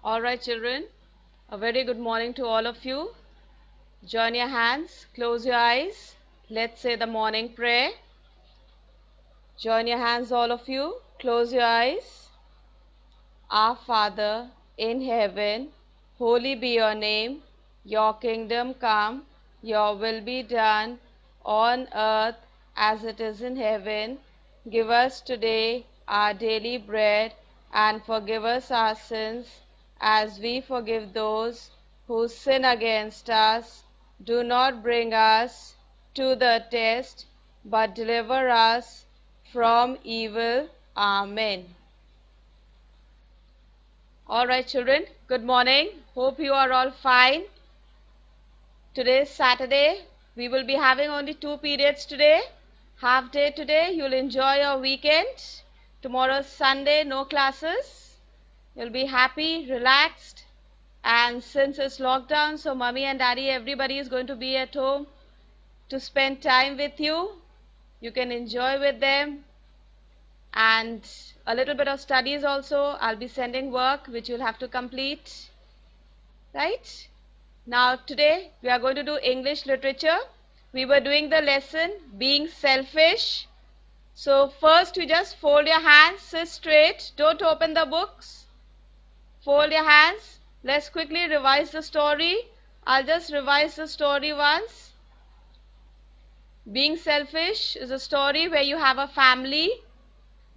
All right, children, a very good morning to all of you. Join your hands, close your eyes. Let's say the morning prayer. Join your hands, all of you. Close your eyes. Our Father in heaven, holy be your name. Your kingdom come, your will be done on earth as it is in heaven. Give us today our daily bread and forgive us our sins as we forgive those who sin against us. Do not bring us to the test, but deliver us from evil. Amen. All right, children, good morning. Hope you are all fine. Today is Saturday. We will be having only 2 periods today. Half day today. You'll enjoy your weekend. Tomorrow is Sunday, no classes. You'll be happy, relaxed. And since it's lockdown, so mommy and daddy, everybody is going to be at home to spend time with you. You can enjoy with them. And a little bit of studies also. I'll be sending work which you'll have to complete. Right? Now today we are going to do English literature. We were doing the lesson being selfish. So first you just fold your hands, sit straight, don't open the books. Fold your hands. Let's quickly revise the story. I'll just revise the story once. Being selfish is a story where you have a family.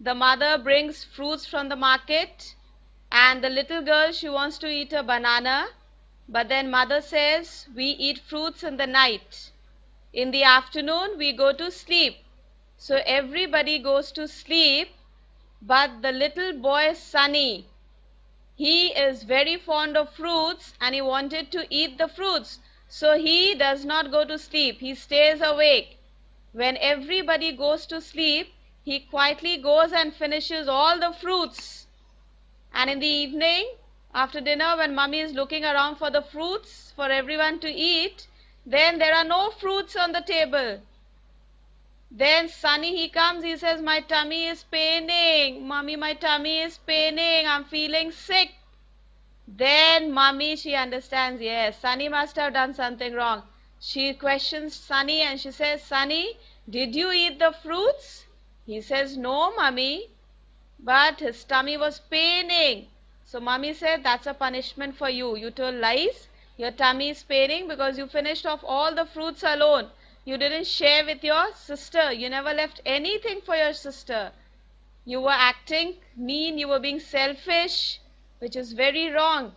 The mother brings fruits from the market and the little girl, she wants to eat a banana. But then mother says, we eat fruits in the night. In the afternoon, we go to sleep. So everybody goes to sleep, but the little boy Sunny, he is very fond of fruits and he wanted to eat the fruits. So he does not go to sleep. He stays awake. When everybody goes to sleep, he quietly goes and finishes all the fruits. And in the evening, after dinner, when mummy is looking around for the fruits for everyone to eat, then there are no fruits on the table. Then Sunny, he comes, he says, my tummy is paining. Mummy, my tummy is paining. I'm feeling sick. Then mummy, she understands, yes, Sunny must have done something wrong. She questions Sunny and she says, Sunny, did you eat the fruits? He says, no, mummy. But his tummy was paining. So mummy said, that's a punishment for you. You told lies. Your tummy is paining because you finished off all the fruits alone. You didn't share with your sister. You never left anything for your sister. You were acting mean. You were being selfish, which is very wrong.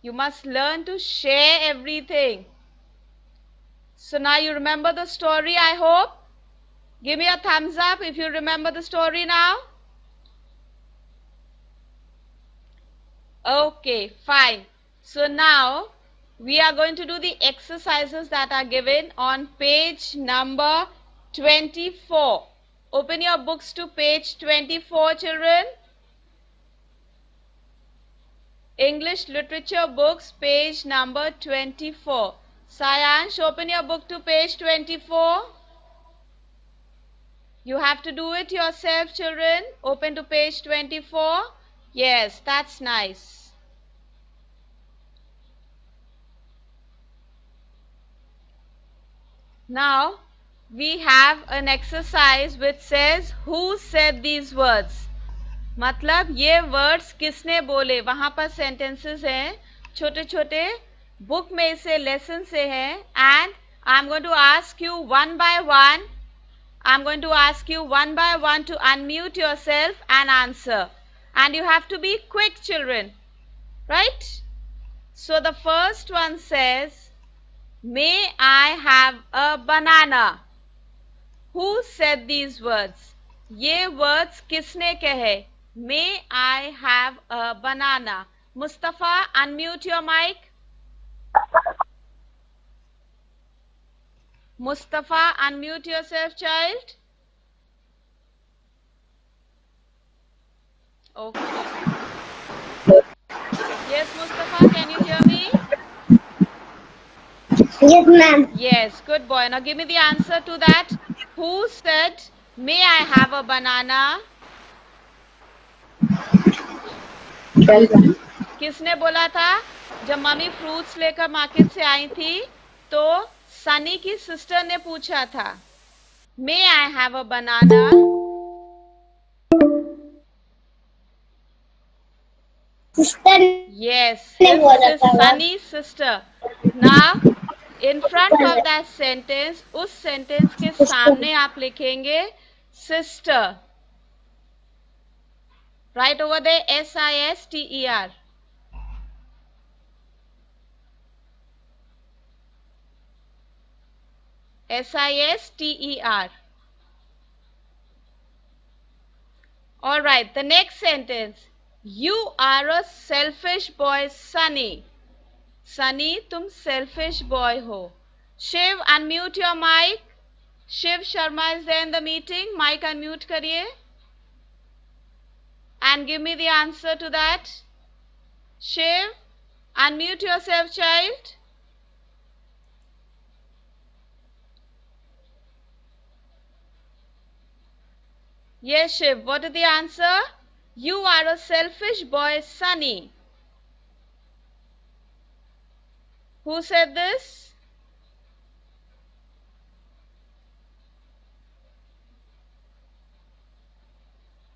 You must learn to share everything. So now you remember the story, I hope. Give me a thumbs up if you remember the story now. Okay, fine. So now we are going to do the exercises that are given on page number 24. Open your books to page 24, children. English literature books, page number 24. Sayansh, open your book to page 24. You have to do it yourself, children. Open to page 24. Yes, that's nice. Now, we have an exercise which says, who said these words? मतलब ये words किसने बोले? वहाँ पर sentences हैं, छोटे छोटे book में से lesson से हैं, and I'm going to ask you one by one. I'm going to ask you one by one to unmute yourself and answer. And you have to be quick, children. Right? So the first one says, may I have a banana? Who said these words? ये words किसने कहे? May I have a banana? Mustafa, unmute your mic. Mustafa, unmute yourself, child. Okay. Yes, Mustafa, can you hear me? Yes, ma'am. Yes, good boy. Now give me the answer to that. Who said, may I have a banana? किसने बोला था? जब mummy fruits लेकर market से आई थी तो सनी की sister ने पूछा था, may I have a banana? Sister Yes, ने बोला his था ma'am. sunny sister. Now, in front of that sentence, उस sentence के सिस्टर। सामने आप लिखेंगे sister. Right over there, sister. sister. All right, the next sentence. You are a selfish boy, Sunny. Sunny, तुम selfish boy हो. Shiv, unmute your mic. Shiv Sharma is there in the meeting. Mic unmute करिए. And give me the answer to that. Shiv, unmute yourself, child. Yes, Shiv, what is the answer? You are a selfish boy, Sunny. Who said this?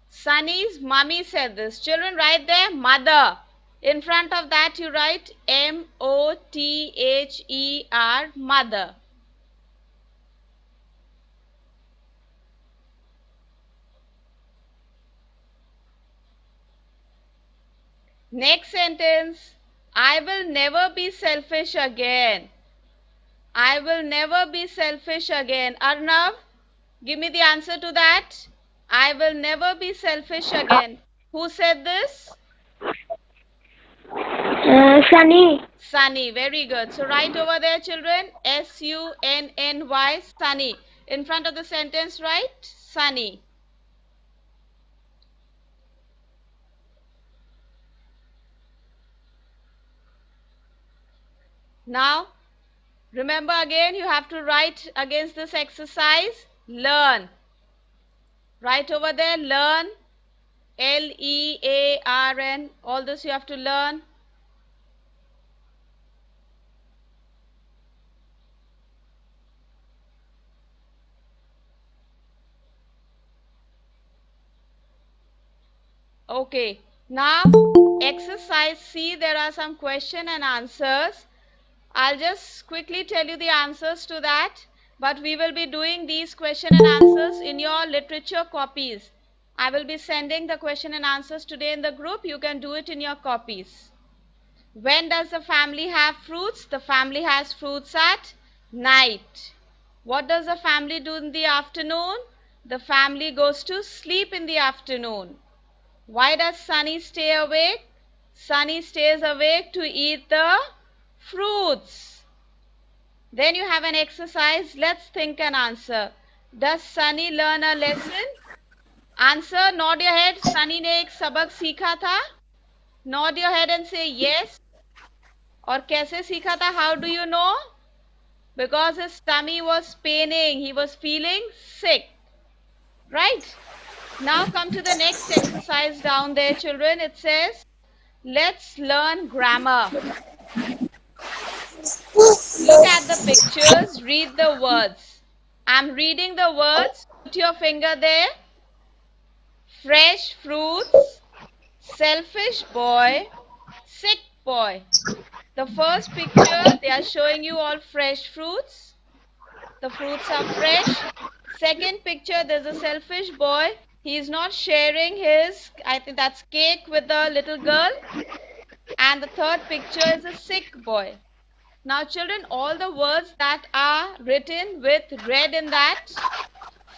Sunny's mummy said this. Children, write there, mother. In front of that, you write M-O-T-H-E-R, mother. Next sentence. I will never be selfish again. I will never be selfish again. Arnav, give me the answer to that. I will never be selfish again. Who said this? Sunny. Sunny. Very good. So write over there, children. S-U-N-N-Y, Sunny. In front of the sentence, write Sunny. Now, remember again, you have to write against this exercise, learn. Write over there, learn. L-E-A-R-N. All this you have to learn. Okay. Now, exercise C, there are some question and answers. I'll just quickly tell you the answers to that. But we will be doing these question and answers in your literature copies. I will be sending the question and answers today in the group. You can do it in your copies. When does the family have fruits? The family has fruits at night. What does the family do in the afternoon? The family goes to sleep in the afternoon. Why does Sunny stay awake? Sunny stays awake to eat the fruits. Then you have an exercise. Let's think and answer. Does Sunny learn a lesson? Answer, nod your head. Sunny ने एक सबक सीखा था. Nod your head and say yes. और कैसे सीखा था? How do you know? Because his tummy was paining. He was feeling sick. Right? Now come to the next exercise down there, children. It says, let's learn grammar. Look at the pictures. Read the words. I'm reading the words. Put your finger there. Fresh fruits. Selfish boy. Sick boy. The first picture, they are showing you all fresh fruits. The fruits are fresh. Second picture, there's a selfish boy. He is not sharing his, I think that's cake with the little girl. And the third picture is a sick boy. Now children, all the words that are written with red in that,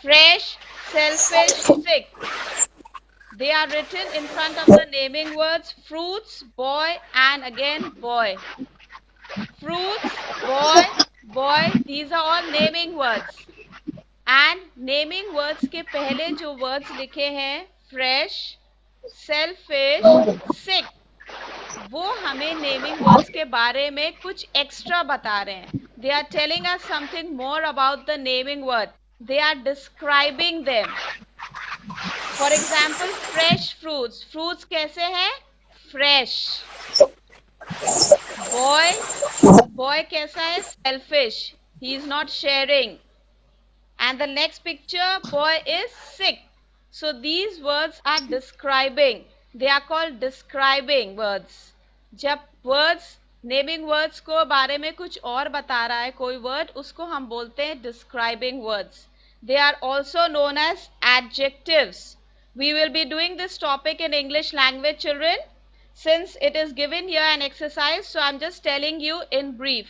fresh, selfish, sick, they are written in front of the naming words fruits, boy, and again boy. Fruits, boy, boy, these are all naming words. And naming words के पहले जो words लिखे हैं fresh, selfish, sick, वो हमें naming words के बारे में कुछ extra बता रहे हैं. They are telling us something more about the naming word. They are describing them. For example, fresh fruits. Fruits कैसे हैं? Fresh. boy कैसा है? Selfish. He is not sharing. And the next picture, boy is sick. So these words are describing. They are called describing words. जब words naming words को बारे में कुछ और बता रहा है कोई वर्ड, उसको हम बोलते हैं describing words. They are also known as adjectives. We will be doing this topic in English language, children. Since it is given here an exercise, so I'm just telling you in brief.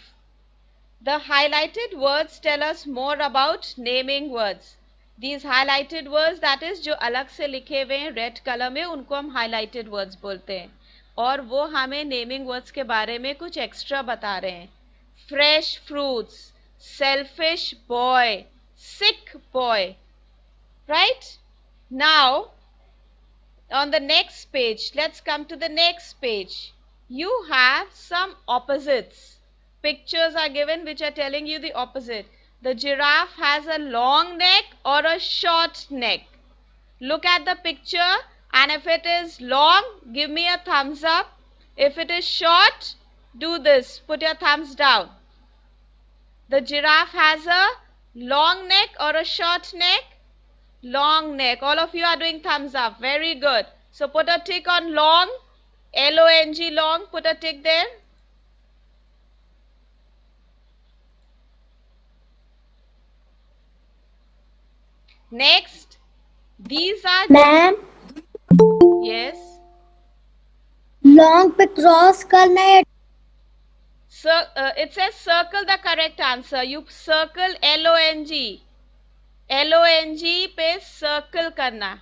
The highlighted words tell us more about naming words. These highlighted words, that is जो अलग से लिखे हुए हैं red colour में, उनको हम highlighted words बोलते हैं. और वो हमें नेमिंग वर्ड्स के बारे में कुछ एक्स्ट्रा बता रहे हैं. Fresh fruits, selfish boy, sick boy. Right now on the next page, let's come to the next page. You have some opposites. Pictures are given which are telling you the opposite. The giraffe has a long neck or a short neck. Look at the picture, and if it is long, give me a thumbs up. If it is short, do this. Put your thumbs down. The giraffe has a long neck or a short neck? Long neck. All of you are doing thumbs up. Very good. So put a tick on long. L-O-N-G, long. Put a tick there. Next, these are ma'am yes. Long पे cross करना है. It says circle the correct answer. You circle L-O-N-G. L-O-N-G पे circle करना.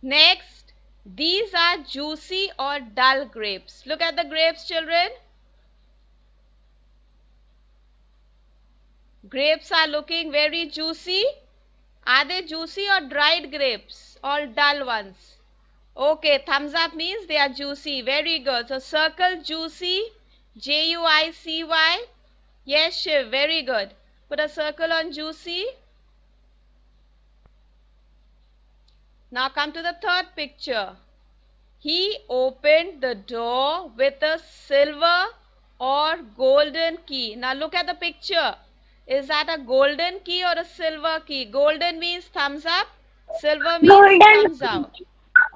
Next, these are juicy or dull grapes. Look at the grapes, children. Grapes are looking very juicy. Are they juicy or dried grapes? Or dull ones? Okay, thumbs up means they are juicy. Very good. So circle juicy. J-U-I-C-Y. Yes, Shiv. Very good. Put a circle on juicy. Now come to the third picture. He opened the door with a silver or golden key. Now look at the picture. Is that a golden key or a silver key? Golden means thumbs up. Silver means Golden. thumbs out.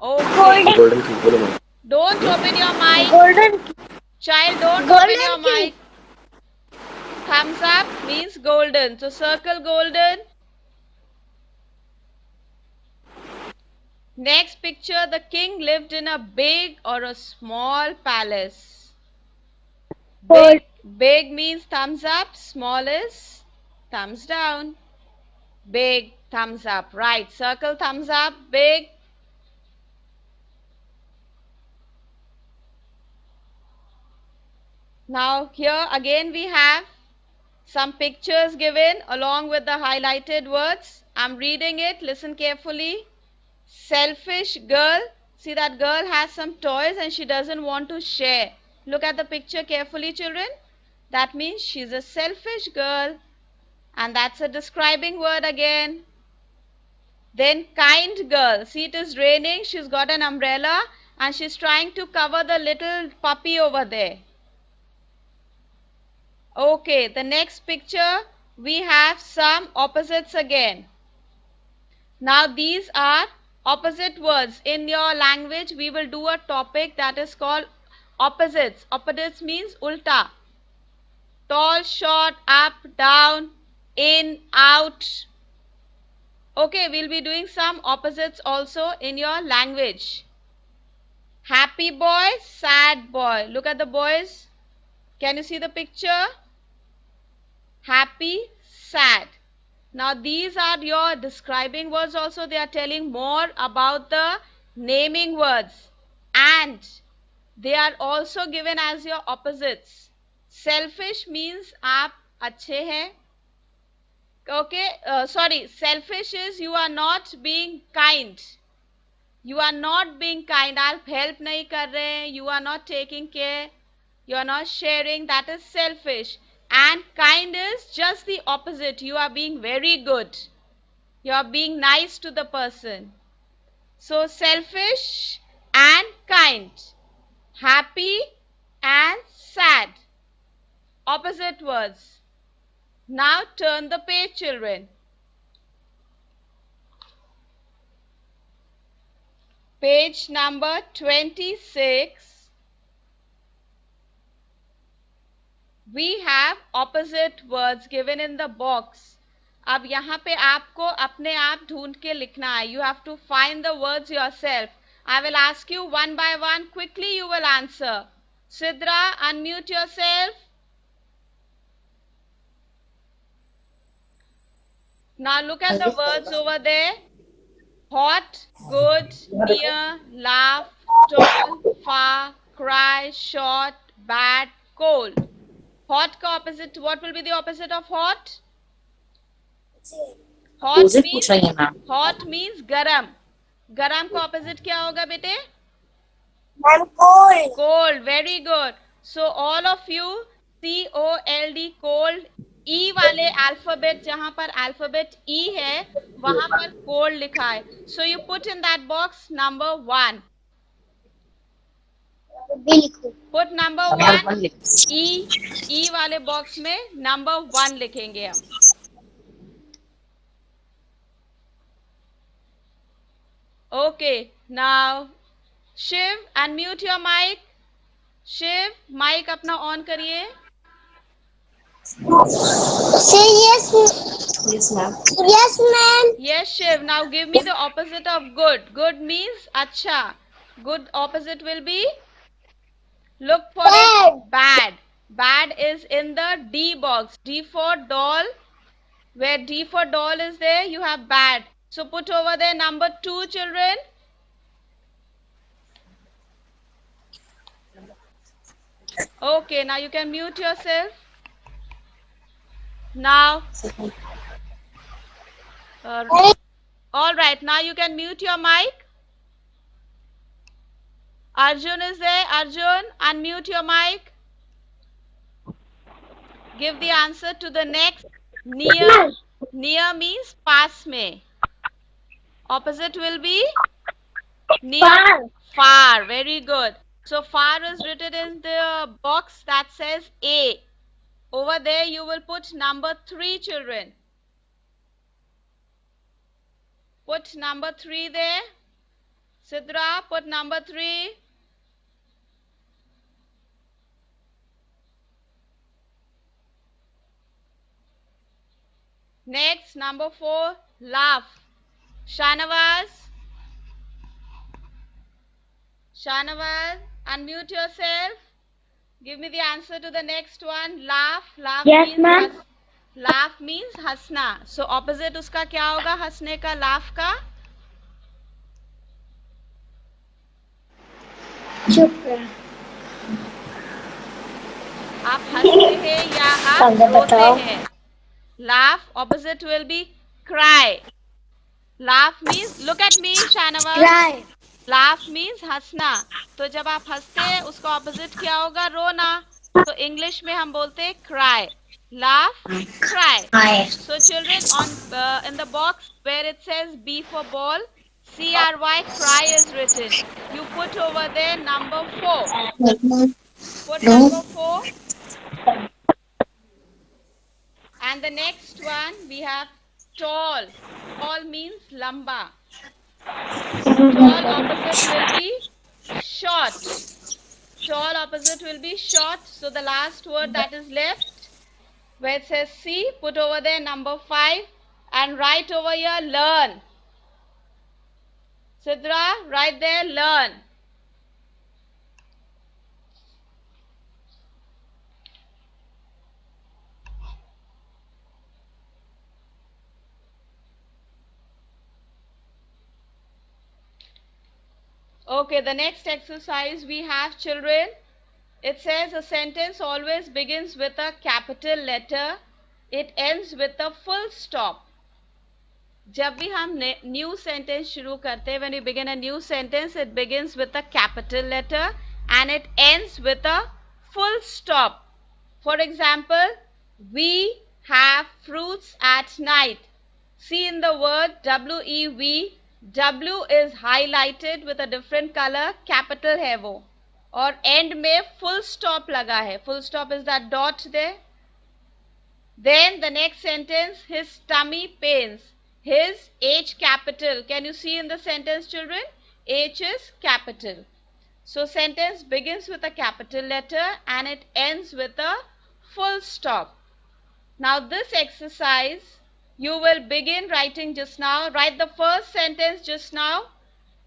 Okay. Golden key. Don't open your mic. Golden key. Child, don't Golden open your key. mic. Thumbs up means golden. So circle golden. Next picture, the king lived in a big or a small palace. Big means thumbs up, small is thumbs down. Big, thumbs up. Right, circle thumbs up, big. Now here again we have some pictures given along with the highlighted words. I'm reading it, listen carefully. Selfish girl. See, that girl has some toys and she doesn't want to share. Look at the picture carefully, children. That means she's a selfish girl. And that's a describing word again. Then kind girl. See, it is raining. She's got an umbrella and she's trying to cover the little puppy over there. Okay, the next picture, we have some opposites again. Now these are opposite words. In your language, we will do a topic that is called opposites. Opposites means ulta. Tall, short, up, down, in, out. Okay, we'll be doing some opposites also in your language. Happy boy, sad boy. Look at the boys. Can you see the picture? Happy, sad. Now these are your describing words also. They are telling more about the naming words. And they are also given as your opposites. Selfish means aap अच्छे हैं. Okay, sorry, selfish is you are not being kind. You are not being kind. आप help नहीं कर रहे हैं. You are not taking care. You are not sharing. That is selfish. And kind is just the opposite. You are being very good. You are being nice to the person. So selfish and kind, happy and sad. Opposite words. Now turn the page, children. Page number 26. We have opposite words given in the box. अब यहाँ पे आपको अपने आप ढूंढ के लिखना है. You have to find the words yourself. I will ask you one by one. Quickly you will answer. Sidra, unmute yourself. Now look at the words over there. Hot, good, near, laugh, tall, far, cry, short, bad, cold. Hot का opposite, what will be the opposite of hot? Hot means garam. Garam का opposite क्या होगा बेटे? Cold. Cold, very good. So all of you, COLD, cold. E वाले alphabet जहां पर alphabet E है वहां पर cold लिखा है. So you put in that box number 1. Put number 1. E वाले बॉक्स में number 1 लिखेंगे हम. Okay, now Shiv, unmute your mic. Shiv, mic अपना on करिए. Say yes. Yes, ma'am. Yes, ma'am. Yes, Shiv. Now give me the opposite of good. Good means acha. Good opposite will be? Look for Bad. it. Bad. Bad is in the D box. D for doll. Where D for doll is there, you have bad. So put over there number 2, children. Okay, now you can mute yourself. Now. All right, now you can mute your mic. Arjun is there. Arjun, unmute your mic. Give the answer to the next. Near. Near means pass mein. Opposite will be? Near. Far. Far. Very good. So far is written in the box that says A. Over there you will put number 3, children. Put number 3 there. Sidra, put number 3. Next, number 4, laugh. Shanawaz. Shanawaz, unmute yourself. Give me the answer to the next one. Laugh. Laugh Yes, means ma'am. laugh means हंसना. So opposite उसका क्या होगा हंसने का, laugh का? चुप रह. आप हंसते हैं या आप रोते हैं? Laugh opposite will be cry. Laugh means, look at me, Shanawaz. Cry. Laugh means हंसना. तो जब आप हंसते हैं उसका opposite क्या होगा? रोना. तो इंग्लिश में हम बोलते हैं cry. Laugh, cry. So children, on in the box where it says B for ball, CRY, cry is written. You put over there number 4. Put number 4. And the next one we have tall. Tall means lamba. Tall opposite will be short. Tall opposite will be short. So the last word that is left, where it says C, put over there number 5 and write over here learn. Sidra, write there learn. Okay, the next exercise we have, children. It says a sentence always begins with a capital letter. It ends with a full stop. जब भी हम new sentence शुरू करते हैं, when we begin a new sentence, it begins with a capital letter and it ends with a full stop. For example, we have fruits at night. See in the word WEV, W is highlighted with a different color, capital है वो, और end में full stop लगा है. Full stop is that dot there. Then the next sentence, his tummy pains. His, H capital. Can you see in the sentence, children? H is capital. So sentence begins with a capital letter and it ends with a full stop. Now this exercise, you will begin writing just now. Write the first sentence just now.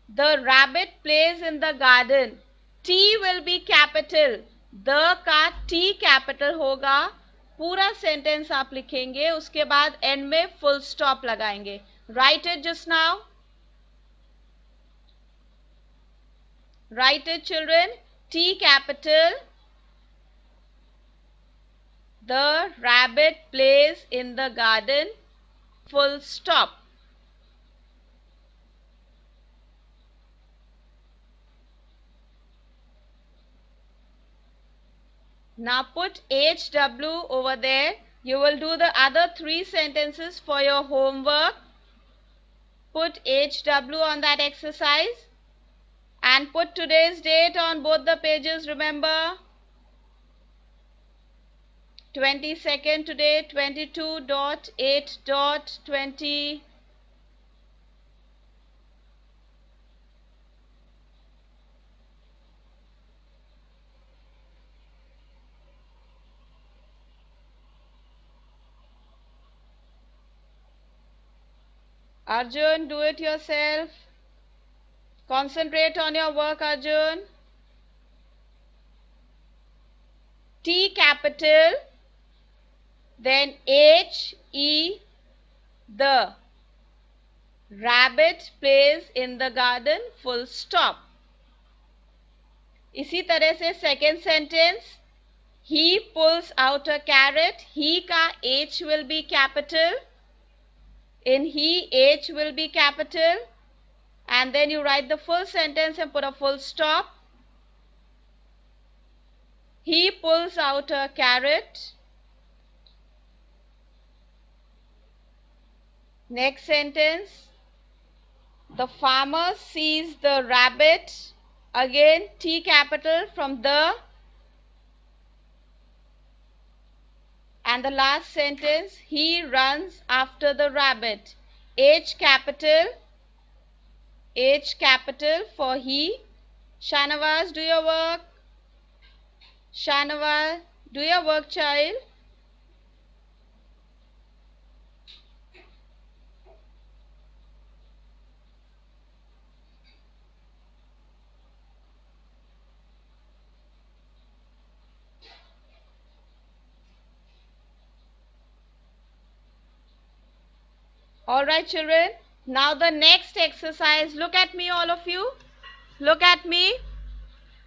The rabbit plays in the garden. T will be capital. The का T capital होगा. पूरा sentence आप लिखेंगे. उसके बाद end में full stop लगाएंगे. Write it just now. Write it, children. T capital. The rabbit plays in the garden. Full stop. Now put HW over there. You will do the other 3 sentences for your homework. Put HW on that exercise. And put today's date on both the pages, remember. 22nd today, 22.8.20. Arjun, do it yourself. Concentrate on your work, Arjun. T capital, then H, E, the rabbit plays in the garden, full stop. इसी तरह से second sentence, he pulls out a carrot. He का H will be capital. In he, H will be capital. And then you write the full sentence and put a full stop. He pulls out a carrot. Next sentence. The farmer sees the rabbit. Again, T capital from the. And the last sentence, he runs after the rabbit. H capital for he. Shanavaz, do your work. Shanavaz, do your work, child. Alright, children. Now the next exercise. Look at me, all of you. Look at me.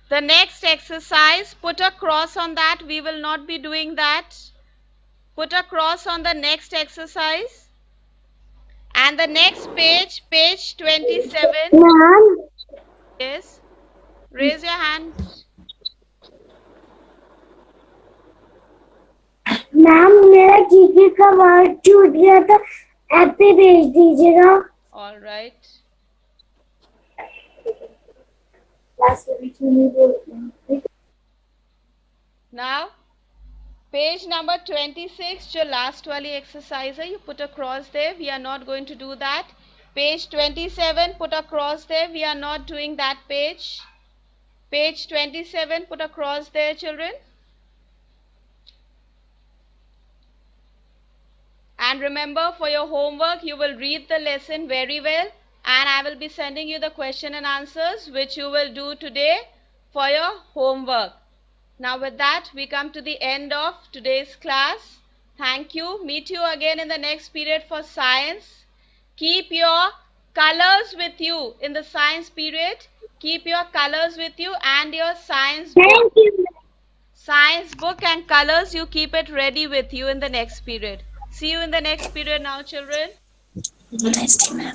The next exercise, put a cross on that. We will not be doing that. Put a cross on the next exercise. And the next page, page 27. Ma'am. Yes. Raise your hand. Ma'am मेरा GK का word छूट गया था, app पे भेज दीजिएगा. All right. Now, page number 26, जो last वाली exercise है, you put a cross there. We are not going to do that. Page 27, put a cross there. We are not doing that page. Page 27, put a cross there, children. And remember, for your homework, you will read the lesson very well. And I will be sending you the question and answers, which you will do today for your homework. Now with that, we come to the end of today's class. Thank you. Meet you again in the next period for science. Keep your colors with you in the science period. Keep your colors with you and your science book. Thank you. Science book and colors, you keep it ready with you in the next period. See you in the next period now, children. Have a nice day, ma'am.